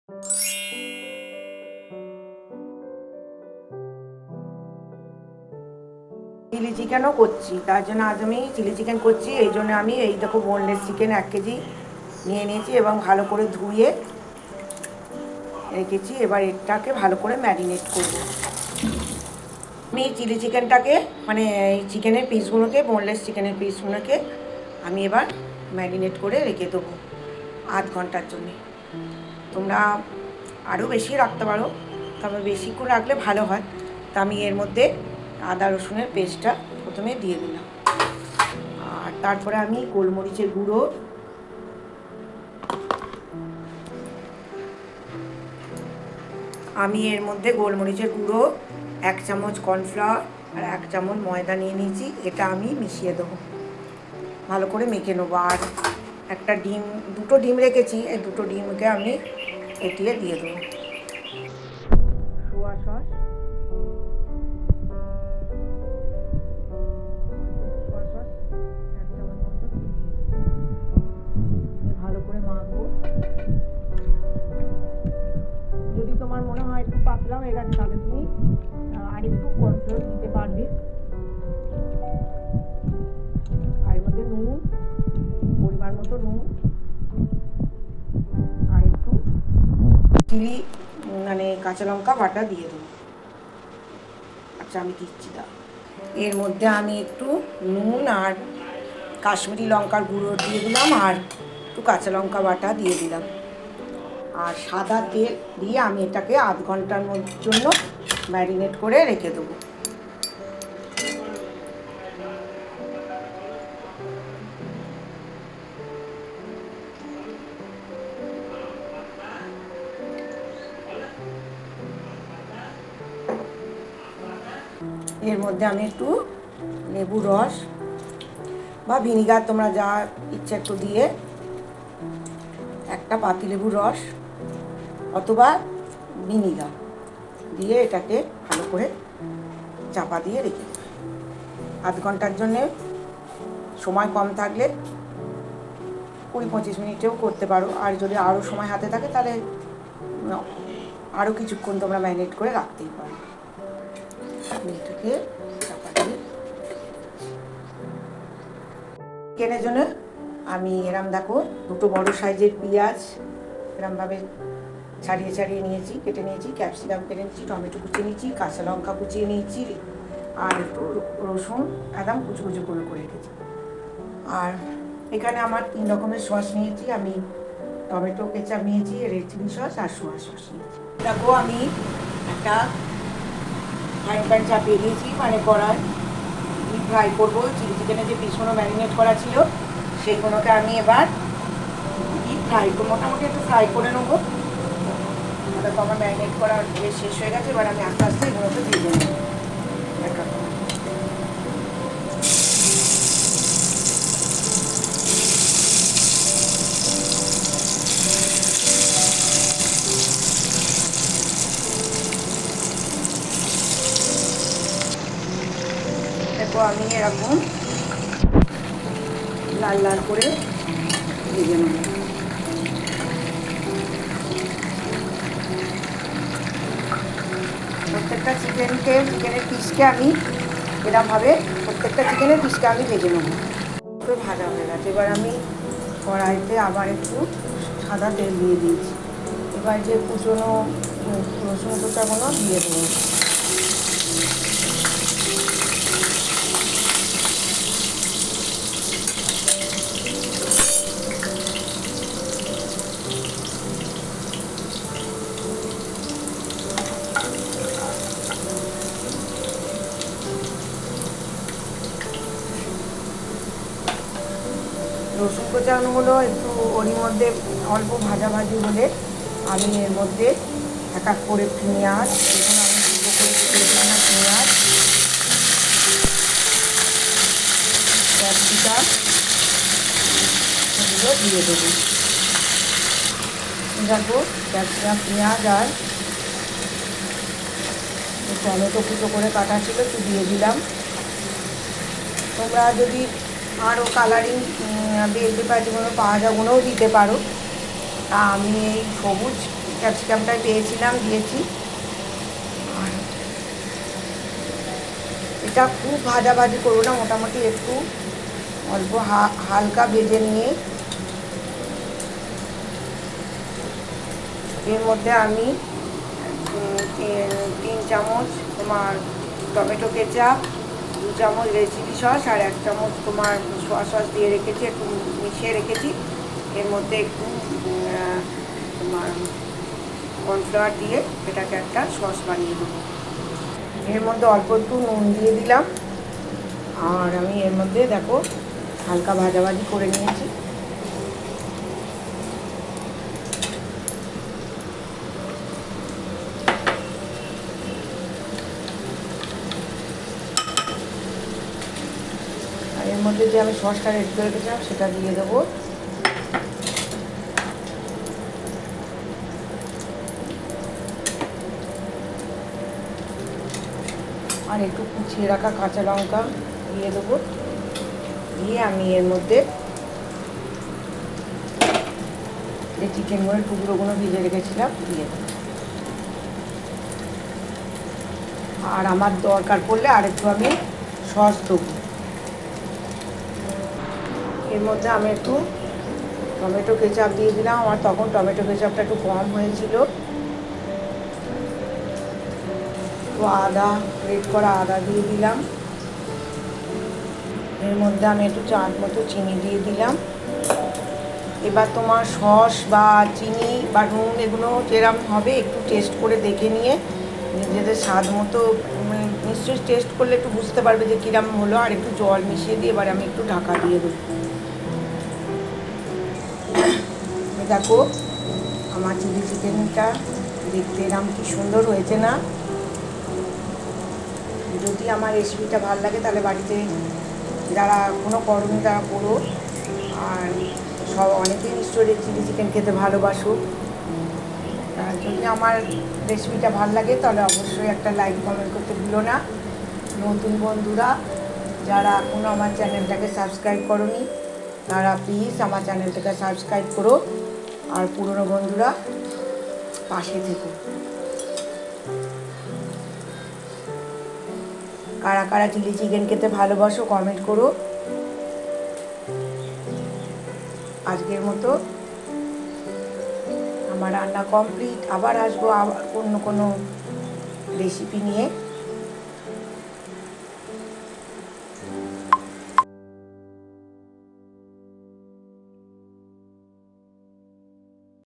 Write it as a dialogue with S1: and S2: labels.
S1: Chilli চিকেনও করছি, তার জন্য আজ আমি চিলি চিকেন করছি। এই জন্য আমি এই দেখো বোনলেস চিকেন 1 কেজি নিয়ে নিয়েছি এবং ভালো করে ধুয়ে রেখেছি। এবার এটাকে ভালো করে ম্যারিনেট করব। আমি চিলি চিকেনটাকে মানে এই চিকেনের পিসগুলোকে, বোনলেস চিকেনের পিসগুলোকে আমি এবার ম্যারিনেট করে রেখে দেবো আধ ঘন্টার জন্যে। তোমরা আরও বেশি রাখতে পারো, তবে বেশি করে রাখলে ভালো হয়। তা আমি এর মধ্যে আদা রসুনের পেস্টটা প্রথমে দিয়ে দিলাম, আর তারপরে আমি গোলমরিচের গুঁড়ো, আমি এর মধ্যে গোলমরিচের গুঁড়ো, 1 চামচ কর্নফ্লাওয়ার আর 1 চামচ ময়দা নিয়ে নিয়েছি। এটা আমি মিশিয়ে দেবো, ভালো করে মেখে নেবো। আর একটা ডিম, 2টো ডিম রেখেছি, এই 2টো ডিমকে আমি ফেটিয়ে দিয়ে দেবো। সোয়া সস, ভালো করে মাখবো। যদি তোমার মনে হয় একটু পাতলা হয়ে গেছে, তাহলে তুমি আর একটু কর্নফ্লোর দিতে পারবে। আর এর মধ্যে নুন, পরিমাণ মতো নুন, আর একটু চিলি মানে কাঁচা লঙ্কা বাটা দিয়ে দেবো। আচ্ছা, আমি দিচ্ছি দাও। এর মধ্যে আমি একটু নুন আর কাশ্মীরি লঙ্কার গুঁড়ো দিয়ে দিলাম, আর একটু কাঁচা লঙ্কা বাটা দিয়ে দিলাম, আর সাদা তেল দিয়ে আমি এটাকে আধ ঘন্টার জন্য ম্যারিনেট করে রেখে দেবো। এর মধ্যে আমি একটু লেবু রস বা ভিনিগার, তোমরা যা ইচ্ছা একটু দিয়ে, একটা পাতিলেবুর রস অথবা ভিনিগার দিয়ে এটাকে ভালো করে চাপা দিয়ে রেখে দেবে আধ ঘন্টার জন্যে। সময় কম থাকলে 20-25 মিনিটেও করতে পারো, আর যদি আরও সময় হাতে থাকে তাহলে আরও কিছুক্ষণ তোমরা ম্যারিনেট করে রাখতেই পারো। এটাকে চাপা দিয়ে চিকেনের জন্য আমি এরম দেখো 2টো বড় সাইজের পেঁয়াজ এরমভাবে ছাড়িয়ে ছাড়িয়ে নিয়েছি, কেটে নিয়েছি, ক্যাপসিকাম কেটে নিয়েছি, টমেটো কুচিয়ে নিয়েছি, কাঁচা লঙ্কা কুচিয়ে নিয়েছি, আর একটু রসুন একদম কুচি কুচি করে রেখেছি। আর এখানে আমার 3 রকমের সস নিয়েছি, আমি টমেটো কেচাপ নিয়েছি, রেড চিলি সস আর সোয়া সস নিয়েছি। দেখো আমি একটা ফ্রাইং প্যান চাপিয়ে দিয়েছি, মানে কড়াই ফ্রাই করবো চিলি চিকেনের যে পিসগুলো ম্যারিনেট করা ছিল সেইগুলোকে আমি এবার ফ্রাই করবো, মোটামুটি একটু ফ্রাই করে নেবো। দেখো আমার ম্যারিনেট করা বেশ শেষ হয়ে গেছে, এবার আমি আস্তে আস্তে এগুলোকে দিয়ে দেবো। দেখো আমি এরকম লাল লাল করে ভেজে নেব। প্রত্যেকটা চিকেনের পিসকে আমি এরকমভাবে প্রত্যেকটা চিকেনের পিসকে আমি ভেজে নেব। পুরো ভাজা হয়ে গেছে, এবার আমি কড়াইতে আবার একটু সাদা তেল দিয়ে দিয়েছি। এবার যে কুচনো রসুন কোচাগুলো দিয়ে দেবো। রসুন কোচানোগুলো একটু ওরই মধ্যে অল্প ভাজাভাজি হলে আমি এর মধ্যে এক এক করে পেঁয়াজ, এখানে আমি 2টো করে পেঁয়াজ, ক্যাপসিকাম এগুলো দিয়ে দেবো। দেখো ক্যাপসিকাম, পেঁয়াজ আর টমেটো কুচো করে কাটা ছিল একটু দিয়ে দিলাম। তোমরা যদি আরও কালারিং বেল পেপার যেগুলো পাওয়া যায় ওগুলোও দিতে পারো। তা আমি এই সবুজ ক্যাপসিকামটাই পেয়েছিলাম, দিয়েছি। আর এটা খুব ভাজাভাজি করবো না, মোটামুটি একটু অল্প হালকা ভেজে নিয়ে এর মধ্যে আমি 3 চামচ তোমার টমেটো কেচাপ, 2 চামচ রেসিপি সস আর 1 চামচ তোমার সোয়া সস দিয়ে রেখেছি, একটু মিশিয়ে রেখেছি। এর মধ্যে একটু তোমার কর্নফ্লাওয়ার দিয়ে এটাকে একটা সস বানিয়ে দেবো। এর মধ্যে অল্প একটু নুন দিয়ে দিলাম। আর আমি এর মধ্যে দেখো হালকা ভাজাভাজি করে নিয়েছি। আর এর মধ্যে যে আমি সসটা রেডি করে রেখেছিলাম সেটা দিয়ে দেবো। আর একটু কুচিয়ে রাখা কাঁচা লঙ্কা দিয়ে দেবো। দিয়ে আমি এর মধ্যে যে চিকেনগুলোর টুকরোগুলো ভিজে রেখেছিলাম দিয়ে দেবো। আর আমার দরকার পড়লে আরেকটু আমি সস দেবো। এর মধ্যে আমি একটু টমেটো কেচাপ দিয়ে দিলাম। আমার তখন টমেটো কেচাপটা একটু কম হয়েছিল। তো আদা, গ্রেট করা আদা দিয়ে দিলাম। এর মধ্যে আমি একটু চাট মতো চিনি দিয়ে দিলাম। এবার তোমার সস বা চিনি বা নুন এগুলো যেরকম হবে একটু টেস্ট করে দেখে নিয়ে নিজেদের স্বাদ মতো, মানে নিশ্চয়ই টেস্ট করলে একটু বুঝতে পারবে যে কীরকম হলো। আর একটু জল মিশিয়ে দিয়ে এবার আমি একটু ঢাকা দিয়ে দেবো। দেখো আমার চিলি চিকেনটা দেখতে এরকম কি সুন্দর হয়েছে না? যদি আমার রেসিপিটা ভালো লাগে তাহলে বাড়িতে যারা এখনও করোনি তারা করো। আর অনেকেই নিশ্চয়ই চিলি চিকেন খেতে ভালোবাসো। যদি আমার রেসিপিটা ভালো লাগে তাহলে অবশ্যই একটা লাইক কমেন্ট করতে ভুলো না। নতুন বন্ধুরা যারা এখনও আমার চ্যানেলটাকে সাবস্ক্রাইব করোনি তারা প্লিজ আমার চ্যানেলটাকে সাবস্ক্রাইব করো। আর পুরনো বন্ধুরা পাশে থেকো। কারা কারা চিলি চিকেন খেতে ভালোবাসো কমেন্ট করো। আজকের মতো আমার রান্না কমপ্লিট। আবার আসবো আবার অন্য কোনো রেসিপি নিয়ে।